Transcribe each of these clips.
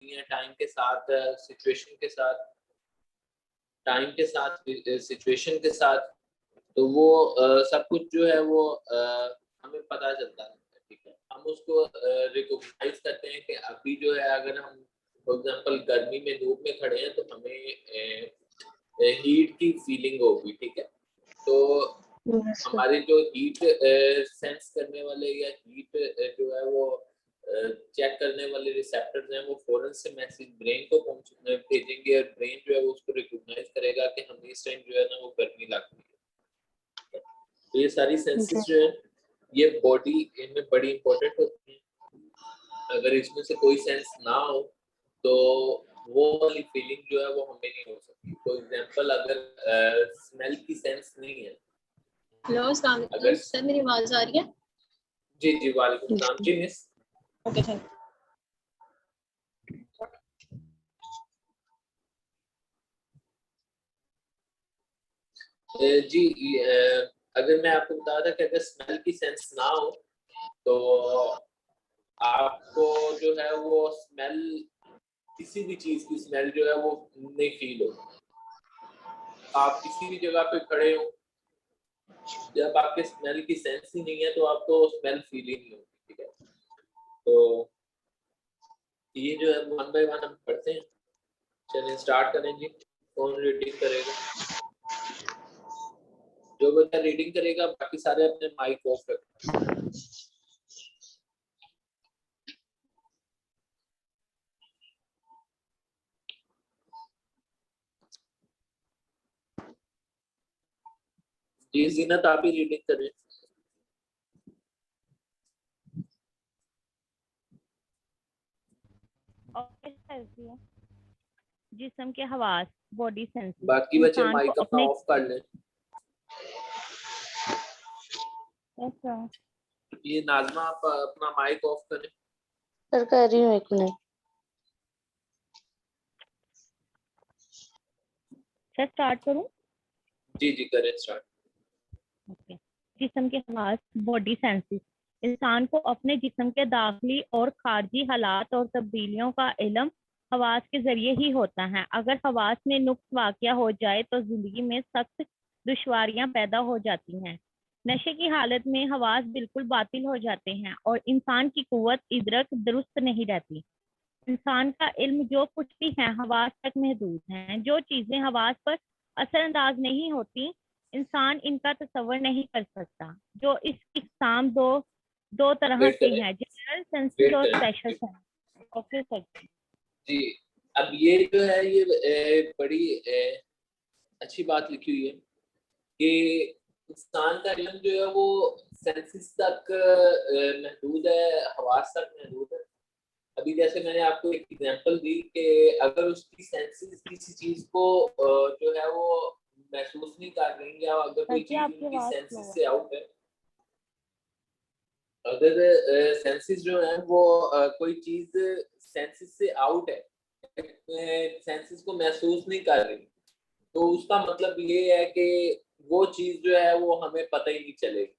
हैं टाइम के साथ, सिचुएशन के साथ, टाइम के साथ, सिचुएशन के साथ, तो वो सब कुछ जो है वो हमें पता चलता है। ठीक है, हम उसको रिकॉग्नाइज करते हैं कि अभी जो है अगर हम फॉर एग्जांपल गर्मी में धूप में खड़े हैं तो हमें हीट की फीलिंग होगी। ठीक है, तो हमारे जो हीट सेंस करने वाले या हीट जो है वो चेक करने वाले रिसेप्टर्स हैं, वो फौरन से मैसेज ब्रेन को भेजेंगे और ब्रेन जो है वो उसको रिकॉग्नाइज करेगा कि हमें इस टाइम जो है ना वो गर्मी लग रही है। तो ये सारी सेंसेस जो है ये बॉडी इनमें बड़ी इंपॉर्टेंट होती है। अगर इसमें से कोई सेंस ना हो तो वो वाली फीलिंग जो है वो हमें नहीं हो सकती। फॉर एग्जांपल अगर स्मेल की सेंस नहीं है। हेलो, अस्सलाम वालेकुम सर, मेरी आवाज आ रही है? जी जी, वालेकुम सलाम जी मिस। ओके, थैंक जी, अगर मैं आपको बता था कि अगर स्मेल की सेंस ना हो तो आपको जो है वो स्मेल, किसी भी चीज की स्मेल जो है वो नहीं फील हो। आप किसी भी जगह पे खड़े हो, जब आपके स्मेल की सेंस ही नहीं है तो आपको स्मेल फील ही नहीं होगी। ठीक है, तो ये जो है वन बाय वन हम पढ़ते हैं। चलिए स्टार्ट करें जी। कौन रीडिंग करेगा? जो बच्चा रीडिंग करेगा बाकी सारे अपने माइक ऑफ रखें। जी जीनत, आप ही रीडिंग करें। जिस्म के हवास, बॉडी सेंसेस, बाकी बच्चे इंसान माइक को अपना अपने ऑफ कर लें। अच्छा ये नाज़मा, आप अपना माइक ऑफ करें। सर कर रही हूँ, एक मिनट। सर स्टार्ट करूं? जी जी करें स्टार्ट। ओके। जिस्म के हवास, बॉडी सेंसेस, इंसान को अपने जिस्म के दाखिली और खारजी हालात और तब्दीलियों का इल्म हवास के जरिए ही होता है। अगर हवास में नुक्स वाक़या हो जाए तो जिंदगी में सख्त दुश्वारियां पैदा हो जाती हैं। नशे की हालत में हवास बिल्कुल बातिल हो जाते हैं और इंसान की कुव्वत इदरक दुरुस्त नहीं रहती। इंसान का इल्म जो कुछ भी है हवास तक महदूद है। जो चीजें हवास पर असरअंदाज नहीं होती, इंसान इनका तसव्वुर नहीं कर सकता। जो इस इकसाम दो तरह वेट से करें, हैं, जनरल सेंसेस वेट और करें स्पेशल सेंसेस। Okay sir. जी। अब ये जो है ये बड़ी अच्छी बात लिखी हुई है कि इंसान का इल्म जो है वो सेंसेस तक महदूद है, हवास तक महदूद है। अभी जैसे मैंने आपको एक एग्जांपल दी कि अगर उसकी सेंसेस किसी चीज को जो है वो महसूस नहीं कर रही या अगर कोई चीज आपकी उनकी आवाज सेंसेस स्लो से आउट है, अगर सेंसेस जो है वो कोई चीज सेंसेस से आउट है, सेंसेस को महसूस नहीं कर रही, तो उसका मतलब ये है कि वो चीज जो है वो हमें पता ही नहीं चलेगी।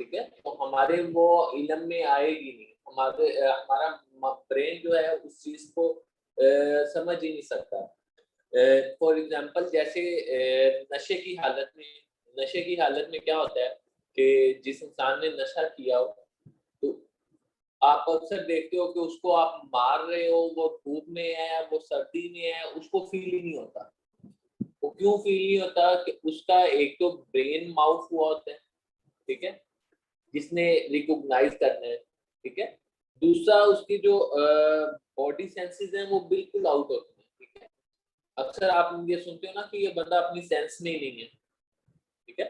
ठीक है, तो हमारे वो इल्म में आएगी नहीं। हमारा ब्रेन जो है उस चीज को समझ ही नहीं सकता। फॉर एग्जांपल जैसे नशे की हालत में क्या होता है कि जिस इंसान ने नशा किया हो तो आप अक्सर देखते हो कि उसको आप मार रहे हो, वो धूप में है, वो सर्दी में है, उसको फील ही नहीं होता। वो क्यों फील नहीं होता? कि उसका एक तो ब्रेन माउथ हुआ होता है, ठीक है, जिसने रिकॉग्नाइज करना है। ठीक है, दूसरा उसकी जो बॉडी सेंसेस हैं वो बिल्कुल आउट होते हैं। ठीक है, अक्सर आप ये सुनते हो ना कि ये बंदा अपनी सेंस में ही नहीं है। ठीक है,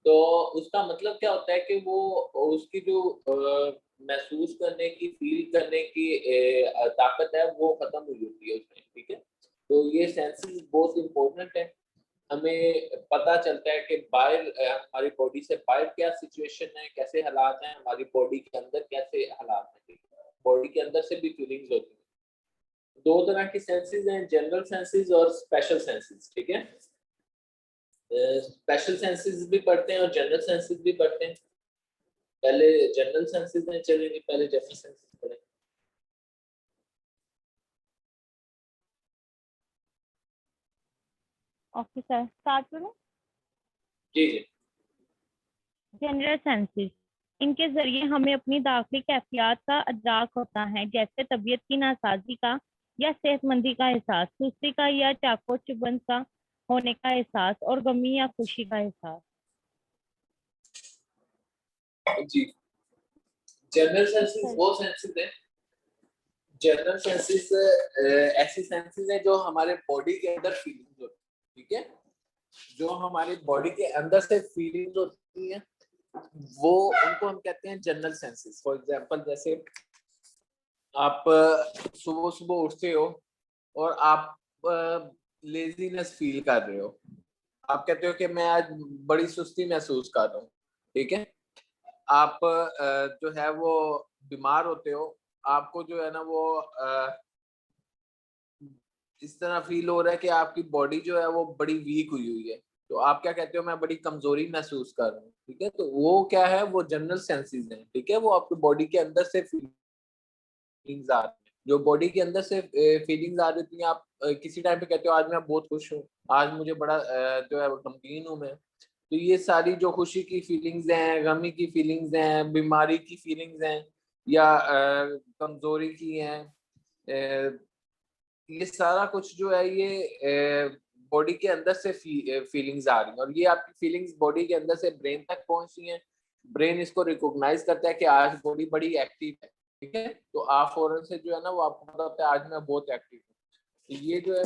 तो उसका मतलब क्या होता है कि वो उसकी जो महसूस करने की, फील करने की ताकत है वो खत्म हुई होती है उसमें। ठीक है, तो ये सेंसेस बहुत इंपॉर्टेंट है। हमें पता चलता है कि बाहर हमारी बॉडी से बाहर क्या सिचुएशन है, कैसे हालात हैं, हमारी बॉडी के अंदर कैसे हालात हैं। बॉडी के अंदर से भी फीलिंग्स होती हैं। दो तरह की सेंसेस हैं, जनरल सेंसेस और स्पेशल सेंसेस। ठीक है, स्पेशल सेंसेस भी पढ़ते हैं और जनरल सेंसेस भी पढ़ते हैं। पहले जनरल सेंसेस में चलेंगे, पहले जनरल सेंसेस पढ़ें। ओके सर, स्टार्ट करूं? जी जी। जनरल सेंसेस, इनके जरिए हमें अपनी दाखिली कैफियत का अदराक होता है, जैसे तबीयत की नासाजी का या सेहतमंदी का एहसास, सुस्ती का या चाको चुभन का होने का एहसास, और गमी या खुशी का एहसास। जी, जनरल सेंसेस सर, वो सेंसेस है, जनरल सेंसेस ऐसी सेंसेस है जो हमारे बॉडी के अंदर फीलिंग्स होती है, ठीक है, जो हमारी बॉडी के अंदर से फीलिंग्स होती हैं, वो उनको हम कहते हैं जनरल सेंसेस। फॉर एग्जांपल, जैसे आप सुबह सुबह उठते हो और आप लेजीनेस फील कर रहे हो, आप कहते हो कि मैं आज बड़ी सुस्ती महसूस कर रहा हूँ, ठीक है, आप जो है वो बीमार होते हो, आपको जो है ना वो इस तरह फील हो रहा है कि आपकी बॉडी जो है वो बड़ी वीक हुई हुई है, तो आप क्या कहते हो, मैं बड़ी कमजोरी महसूस कर रहा हूँ, ठीक है, तो वो क्या है, वो जनरल सेंसेस हैं, ठीक है, वो आपकी बॉडी के अंदर से फीलिंग्स आ रही हैं, जो बॉडी के अंदर से फीलिंग्स आ रही थी, आप किसी टाइम पे कहते हो आज मैं बहुत खुश हूँ, आज मुझे बड़ा जो है वो गमगीन हूँ मैं, तो ये सारी जो खुशी की फीलिंग्स हैं, गमी की फीलिंग्स हैं, बीमारी की फीलिंग्स हैं, या कमजोरी की हैं, ये सारा कुछ जो है ये बॉडी के अंदर से फीलिंग्स आ रही हैं, और ये आपकी फीलिंग्स बॉडी के अंदर से ब्रेन तक पहुंचती हैं, ब्रेन इसको रिकॉग्नाइज करता है कि आज बॉडी बड़ी एक्टिव है, ठीक है, तो आप फौरन से जो है ना वो आपको पता होता है आज मैं बहुत एक्टिव हूँ, तो ये जो है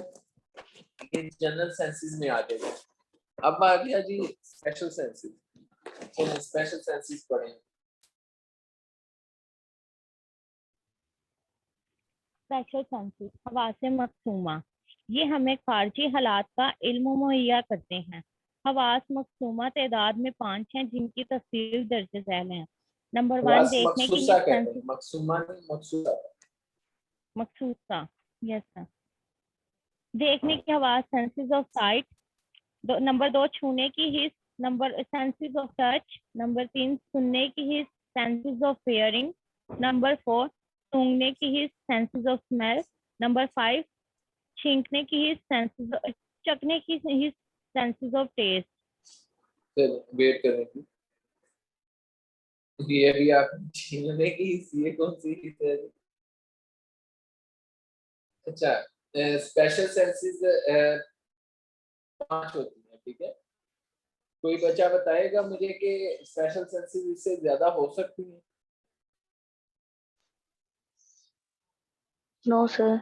ये जनरल सेंसेस में आ जाएगा। अब आ गया जी स्पेशल सेंसेस, तो स्पेशल सेंसेस पढ़ें। स्पेशल सेंसेस, हवासे मकसूमा, ये हमें खारजी हालात का इल्म मुहैया करते हैं। हवास मकसूमा तादाद में 5 हैं, जिनकी तफसील दर्ज झैल है। नंबर 1, हवास देखने की मखसूसा हिस्स कहते हैं, सेंसेस। मकसूमा नहीं मखसूसा। मखसूसा, यस सर। देखने की हवास सेंसेस ऑफ साइट। नंबर 2, छूने की हिस्स। Number senses of touch. Number 3, सुनने की हिस्स सेंसेस ऑफ हियरिंग। नंबर 4, सूंघने की हिस्स सेंसेस ऑफ स्मेल। नंबर 5, छींकने की हिस्स सेंसेस, चखने की हिस्स सेंसेस ऑफ टेस्ट। चलो वेट करें, ये भी आप छीनने की ये कौन सी हिस्स है? अच्छा, स्पेशल सेंसेस 5 होती हैं, ठीक है, कोई बच्चा बताएगा मुझे कि स्पेशल सेंसेस इससे ज्यादा हो सकती हैं? No sir.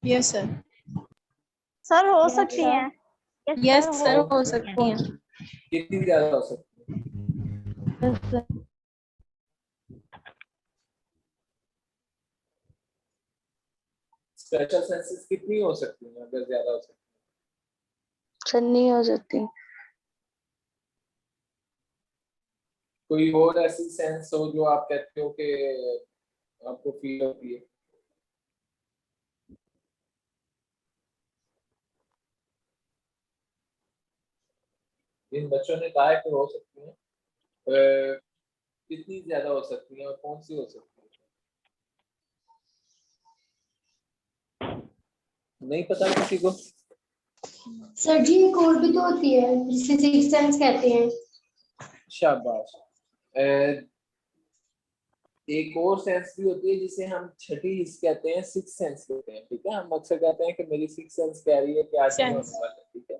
Yes sir. Sir हो यस सकती सर। हैं। यस हो सर, हो सकती सकती हैं। हैं। कितनी ज्यादा हो सकती है? Yes sir. स्पेशल सेंसेस कितनी हो सकती हैं अगर ज्यादा हो सकती है? सर नहीं हो सकती। कोई और ऐसी सेंस हो जो आप कहते हो कि आपको फील होती है? इन बच्चों ने कहा है कि हो सकती है, कितनी ज्यादा हो सकती है और कौन सी हो सकती है? नहीं पता किसी को? सर जी एक और भी तो होती है जिसे सिक्स सेंस कहते हैं। शाबाश। एक और सेंस भी होती है जिसे हम छठी हिस्स कहते हैं, सिक्स सेंस कहते हैं, ठीक है, हम अक्सर कहते हैं कि मेरी सिक्स सेंस कह रही है कि आज ये होने वाला है, ठीक है,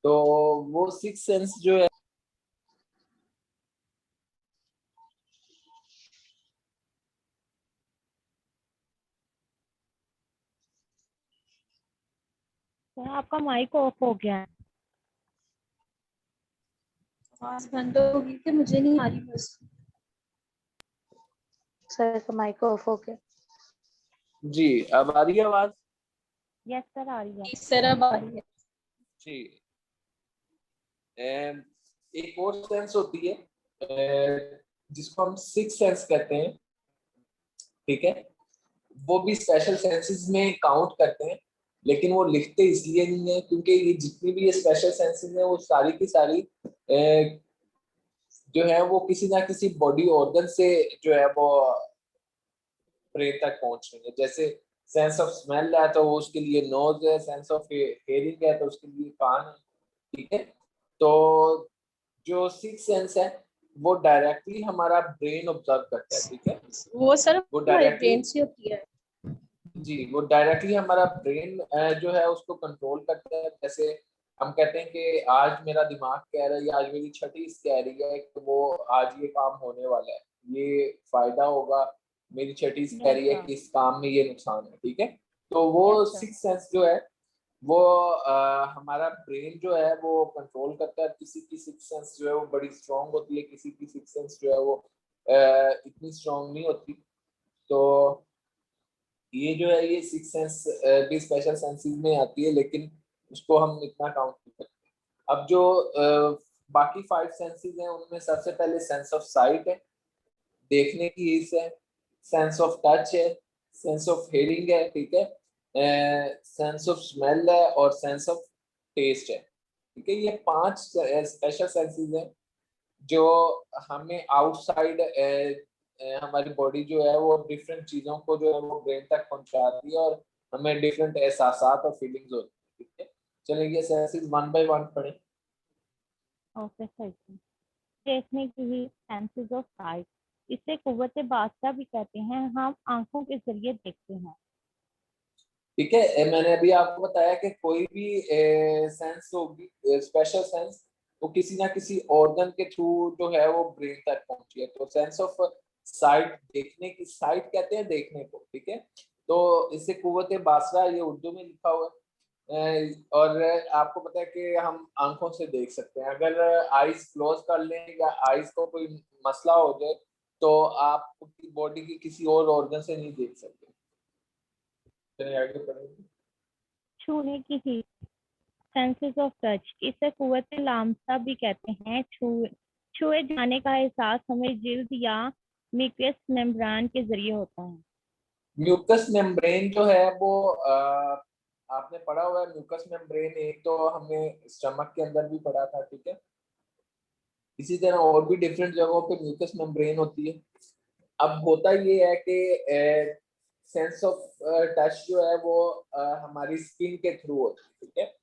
तो वो सिक्स सेंस जो है सर आपका माइक ऑफ हो गया है। आवाज बंद होगी कि मुझे नहीं आ रही बस। सर का माइक ऑफ हो गया। जी, अब आ रही है आवाज? यस सर, आ रही है। इस तरह बारी है। जी, एक और सेंस होती है जिसको हम सिक्स सेंस कहते हैं, ठीक है, वो भी स्पेशल सेंसेस में काउंट करते हैं, लेकिन वो लिखते इसलिए नहीं है क्योंकि ये जितनी भी ये स्पेशल सेंसेस हैं वो सारी की सारी जो है वो किसी ना किसी बॉडी ऑर्गन से जो है वो ब्रेन तक पहुंच रही है। जैसे सेंस ऑफ स्मेल है तो वो उसके लिए नोज है, सेंस ऑफ हेयरिंग है तो उसके लिए कान है, ठीक है। तो जो सिक्स सेंस है वो डायरेक्टली हमारा ब्रेन ऑब्जर्व करता है, ठीक है। वो सर वो हमारे डायरेक्टली, ब्रेन से होती है। जी, वो डायरेक्टली हमारा ब्रेन जो है उसको कंट्रोल करता है। जैसे हम कहते हैं कि आज मेरा दिमाग कह रहा है या आज मेरी छठी कह रही है कि वो आज ये काम होने वाला है, ये फायदा होगा, मेरी छठी कह रही है अच्छा कि इस काम में ये नुकसान है, ठीक है। तो वो अच्छा सिक्स सेंस जो है वो हमारा ब्रेन जो है वो कंट्रोल करता है। किसी की सिक्स सेंस जो है वो बड़ी स्ट्रांग होती है, किसी की सिक्स सेंस जो है वो इतनी स्ट्रांग नहीं होती। तो ये जो है ये सिक्स सेंस भी स्पेशल सेंसेस में आती है, लेकिन उसको हम इतना काउंट नहीं करते। अब जो बाकी फाइव सेंसेस हैं उनमें सबसे पहले सेंस ऑफ साइट है, देखने की हिस्स है, सेंस ऑफ टच है, सेंस ऑफ हेयरिंग है, ठीक है, सेंस ऑफ स्मेल है और सेंस ऑफ टेस्ट है, ठीक है। ये पांच स्पेशल सेंसेस हैं जो हमें आउटसाइड हमारी बॉडी जो है वो डिफरेंट चीजों को जो है वो ब्रेन तक पहुंचाती है और हमें डिफरेंट एहसासात और फीलिंग्स होती है, ठीक है। चलिए ये सेंसेस वन बाय वन पढ़ें। ओके सर जी। देखने की ही सेंसेस ऑफ साइट, इसे कुव्वत बादशाह भी कहते हैं, हम आंखों के जरिए देखते हैं। ठीक है, मैंने अभी आपको बताया कि कोई भी सेंस होगी स्पेशल सेंस, वो किसी ना किसी ऑर्गन के थ्रू जो है वो ब्रेन तक पहुंची है। तो सेंस ऑफ साइट, देखने की, साइट कहते हैं देखने को, ठीक है। तो इससे कुव्वत बासरा, ये उर्दू में लिखा हुआ है। और आपको पता है कि हम आंखों से देख सकते हैं। अगर आईज क्लोज कर लें या आईज को कोई मसला हो जाए तो आप अपनी बॉडी की किसी और ऑर्गन से नहीं देख सकते। चलिए आगे पढ़ेंगे। छूने की ही सेंसेस ऑफ टच, इसे कुव्वत लामसा भी कहते हैं, छुए जाने का एहसास हमें जिल्द या मिक्स मेम्ब्रेन के जरिए होता है। म्यूकस मेम्ब्रेन जो है वो आपने पढ़ा हुआ है। म्यूकस मेम्ब्रेन एक तो हमने स्टमक के अंदर भी पढ़ा था, ठीक है। इसी तरह और भी डिफरेंट जगहों पे म्यूकस मेम्ब्रेन होती है। अब होता ये है कि सेंस ऑफ टच जो है वो हमारी स्किन के थ्रू होती है, ठीक है।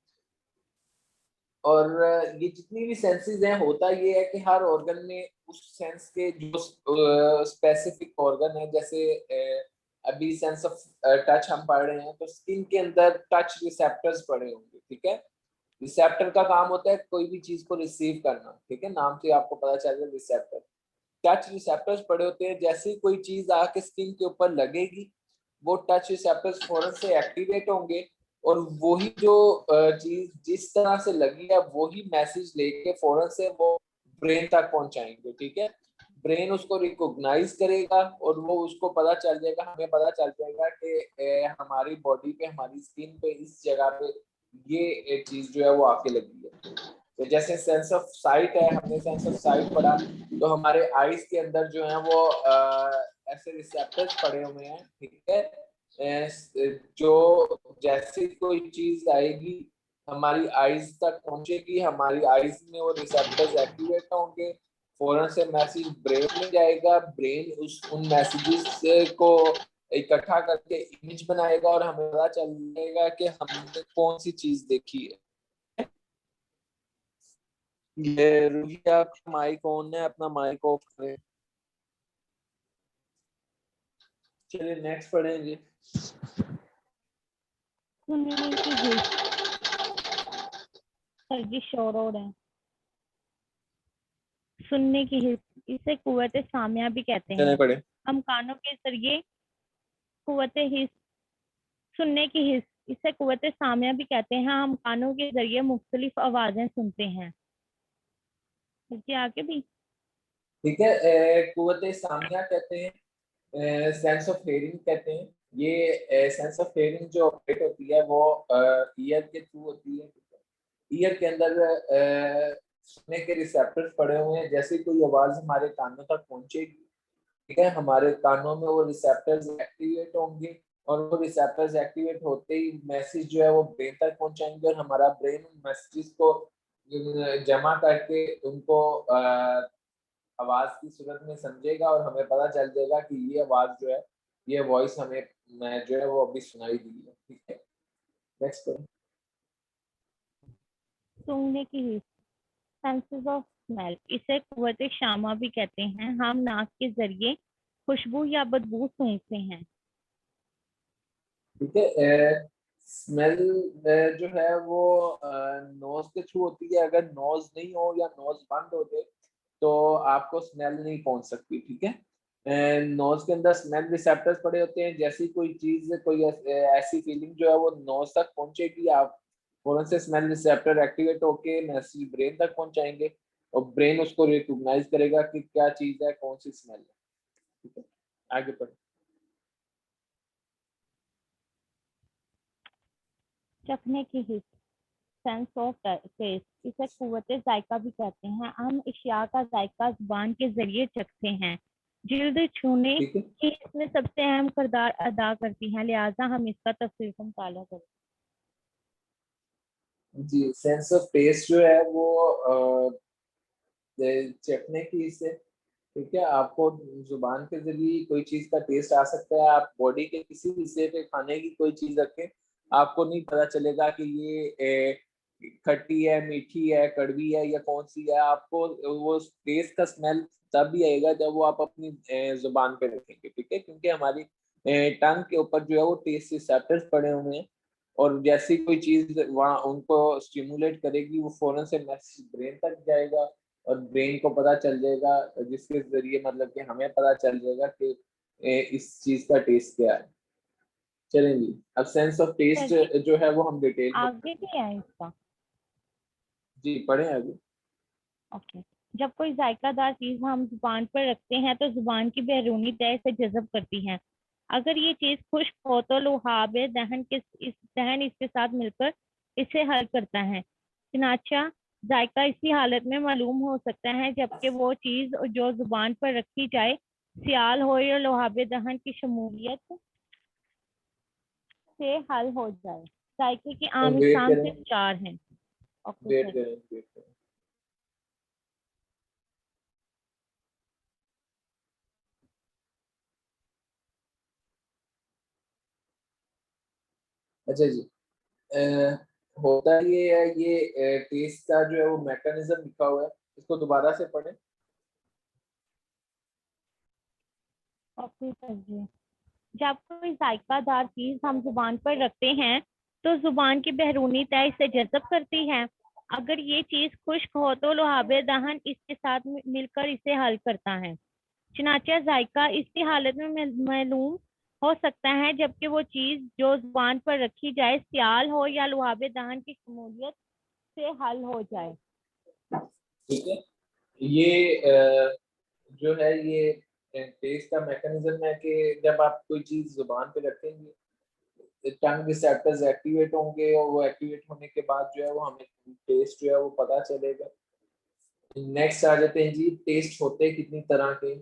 और ये जितनी भी सेंसेस हैं, होता ये है कि हर ऑर्गन में उस सेंस के जो स्पेसिफिक ऑर्गन है, जैसे अभी सेंस ऑफ टच हम पढ़ रहे हैं तो स्किन के अंदर टच रिसेप्टर्स पड़े होंगे, ठीक है। रिसेप्टर का काम होता है कोई भी चीज को रिसीव करना, ठीक है, नाम से आपको पता चल जाए रिसेप्टर। टच रिसेप्टर्स पड़े होते हैं, जैसे ही कोई चीज आके स्किन के ऊपर लगेगी वो टच रिसेप्टर्स फौरन से एक्टिवेट होंगे और वही जो चीज जिस तरह से लगी है वही मैसेज लेके फौरन से वो ब्रेन तक पहुंचाएंगे, ठीक है। ब्रेन उसको रिकॉग्नाइज करेगा और वो उसको पता चल जाएगा, हमें पता चल जाएगा कि हमारी बॉडी पे, हमारी स्किन पे, इस जगह पे ये चीज जो है वो आके लगी है। तो जैसे सेंस ऑफ साइट है, हमने सेंस ऑफ साइट पढ़ा तो हमारे आईज के अंदर जो है वो ऐसे रिसेप्टर्स पड़े हुए हैं, ठीक है। जो जैसे कोई चीज आएगी हमारी आईज तक पहुंचेगी, हमारी आईज में वो रिसेप्टर्स एक्टिवेट होंगे, फौरन से मैसेज ब्रेन में जाएगा, ब्रेन उस उन मैसेजेस को इकट्ठा करके इमेज बनाएगा और हमें पता चलेगा कि हमने कौन सी चीज देखी है। ये रूही, आपका माइक ऑन है, अपना माइक ऑफ करें। चलिए नेक्स्ट पढ़ेंगे। सुनने की हिस्स, सर जी शोर हो रहे हैं। सुनने की हिस्स, इसे कुव्वत सामिया भी कहते चलिए हैं, पढ़े। हम कानों के जरिए कुव्वत हिस्स, सुनने की हिस्स, इसे कुव्वत सामिया भी कहते हैं, हम कानों के जरिए मुख्तलिफ आवाजें सुनते हैं। सर जी आगे भी। ठीक है, कुव्वत सामिया कहते हैं, सेंस ऑफ हेयरिंग कहते हैं। ये सेंस ऑफ हेयरिंग जो ऑपरेट होती है वो ईयर के थ्रू होती है। ईयर के अंदर सुनने के रिसेप्टर्स पड़े हुए हैं, जैसे कोई आवाज हमारे कानों तक पहुंचेगी, ठीक है, हमारे कानों में वो रिसेप्टर्स एक्टिवेट होंगे और वो रिसेप्टर्स एक्टिवेट होते ही मैसेज जो है वो ब्रेन तक पहुंचाएंगे और हमारा ब्रेन उन मैसेजेस को जमा करके उनको आवाज की सूरत में समझेगा और हमें पता चल जाएगा कि ये आवाज जो है ये वॉइस हमें मैं जो है वो अभी सुनाई दी है, ठीक है। नेक्स्ट करो। सूंघने की हिस्स, सेंसेस ऑफ स्मेल, इसे कुव्वत शामा भी कहते हैं। हम नाक के जरिए खुशबू या बदबू सूंघते हैं। ठीक है। स्मेल जो है वो नोज के थ्रू होती है। अगर नोज नहीं हो या नोज बंद हो जाए तो आपको स्मेल नहीं पहुंच सकती, ठीक है। नोज के अंदर स्मेल रिसेप्टर्स पड़े होते हैं। जैसी कोई चीज, कोई ऐसी फीलिंग जो है वो नोज तक पहुंचेगी, आप फौरन से स्मेल रिसेप्टर एक्टिवेट होके मैसेज ब्रेन तक पहुंचाएंगे और ब्रेन उसको रिकॉग्नाइज करेगा कि क्या चीज है, कौन सी स्मेल है, ठीक है। आगे बढ़े। चखने की हिस्स, सेंस ऑफ टेस्ट, इसे कुव्वत जायका भी कहते हैं। हम अशिया का जायका जुबान के जरिए चखते हैं। जिल्द छूने ठीक है की इसमें सबसे अहम किरदार अदा करती है, लिहाजा हम इसका तफसील से मुताला करें। जी, सेंस ऑफ टेस्ट जो है वो चखने की इससे, ठीक है। आपको जुबान के जरिए कोई चीज का टेस्ट आ सकता है। आप बॉडी के किसी भी हिस्से पे खाने की कोई चीज रखें, आपको नहीं पता चलेगा कि ये खट्टी है, मीठी है, कड़वी है या कौन सी है। आपको वो टेस्ट का स्मेल तब भी आएगा जब वो आप अपनी जुबान पे रखेंगे, ठीक है। क्योंकि हमारी टंग के ऊपर जो है वो टेस्ट रिसेप्टर्स पड़े हुए हैं और जैसी कोई चीज वहाँ उनको स्टिमुलेट करेगी, वो फौरन से मैसेज ब्रेन तक जाएगा और ब्रेन को पता चल जाएगा, जिसके जरिए मतलब कि हमें पता चल जाएगा कि इस चीज का टेस्ट क्या है। चलें जी, अब सेंस ऑफ सर टेस्ट जी, जो है वो हम डिटेल में आगे भी है इसका। जी पढ़ें आगे। ओके। जब कोई जायकादार चीज हम जुबान पर रखते हैं तो जुबान की बैरूनी तह से जज़ब करती है। अगर ये चीज खुश्क हो तो लुहाब दहन इसके साथ मिलकर इसे हल करता है। चनाचा जायका इसी हालत में मालूम हो सकता है जबकि वो चीज जो जुबान पर रखी जाए सियाल हो या लुहाब दहन की शमूलियत से हल हो जाए। जायके की तो आम वेट इकसाम करें, सिर्फ 4 हैं। Okay wait sir. करें, वेट करें। अच्छा जी, होता ये है, ये टेस्ट का जो है वो मैकेनिज्म लिखा हुआ है, इसको दोबारा से पढ़ें। ओके सर जी। जब कोई जायकादार चीज हम जुबान पर रखते हैं तो जुबान की बैरूनी तह इसे जज़ब करती है। अगर ये चीज खुश्क हो तो लुहाबे दहन इसके साथ मिलकर इसे हल करता है। चनाचा जायका इसी हालत में मालूम हो सकता है जबकि वो चीज जो जुबान पर रखी जाए सियाल हो या लुहाबे दहन की शमूलियत से हल हो जाए। ठीक है। ये जो है ये टेस्ट का मैकेनिज्म है कि जब आप कोई चीज जुबान पे रखेंगे, टंग रिसेप्टर्स एक्टिवेट होंगे और वो एक्टिवेट होने के बाद जो है वो हमें टेस्ट जो है वो पता चलेगा। नेक्स्ट आ जाते हैं जी, टेस्ट होते कितनी तरह के,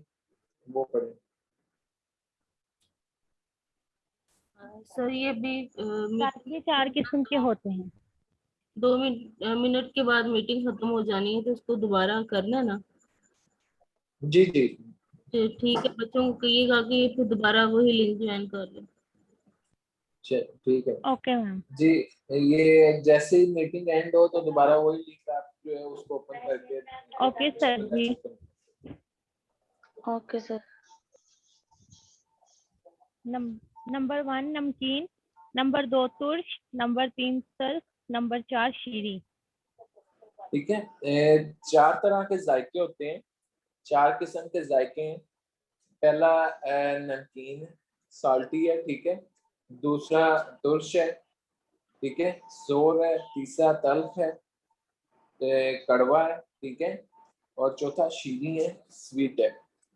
वो पढ़ें। सर ये भी ये 4 किस्म के होते हैं। 2 मिनट के बाद मीटिंग खत्म हो जानी है तो उसको दोबारा करना ना। जी जी तो ठीक है, बच्चों को कहिएगा कि फिर दोबारा वही लिंक ज्वाइन कर ले। ठीक है ओके मैम। जी। ये जैसे ही मीटिंग एंड हो तो दोबारा वही लिंक आप जो है उसको ओपन करके ओके सर जी। Okay sir. नंबर 1 नमकीन, नंबर 2 तुर्श, नंबर 3 सल्फ, नंबर 4 शीरी। ठीक है। 4 तरह के जायके होते हैं, 4 किस्म के जायके हैं। पहला नमकीन साल्टी है, ठीक है। दूसरा तुर्श है, ठीक है। जोर है। तीसरा तल्ख है, कड़वा है, ठीक है। और चौथा शीरी है, स्वीट है,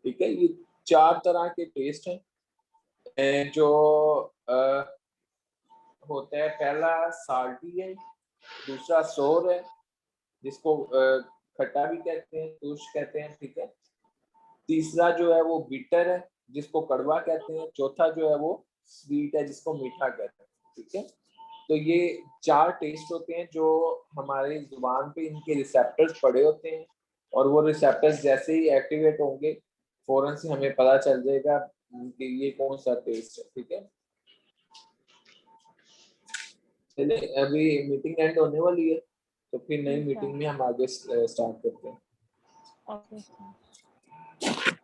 ठीक है। ये 4 तरह के टेस्ट हैं जो होते हैं। पहला साल्टी है, दूसरा सोर है जिसको खट्टा भी कहते हैं, तुर्श कहते हैं, ठीक है। तीसरा जो है वो बिटर है जिसको कड़वा कहते हैं। चौथा जो है वो स्वीट है जिसको मीठा कहते हैं, ठीक है। तो ये 4 टेस्ट होते हैं जो हमारे जुबान पे इनके रिसेप्टर्स पड़े होते हैं और वो रिसेप्टर्स जैसे ही एक्टिवेट होंगे फौरन से हमें पता चल जाएगा कि ये कौन सा टेस्ट है, ठीक है। चलिए अभी मीटिंग एंड होने वाली है, तो फिर नई ठीक है। मीटिंग में हम आगे स्टार्ट करते हैं। ओके।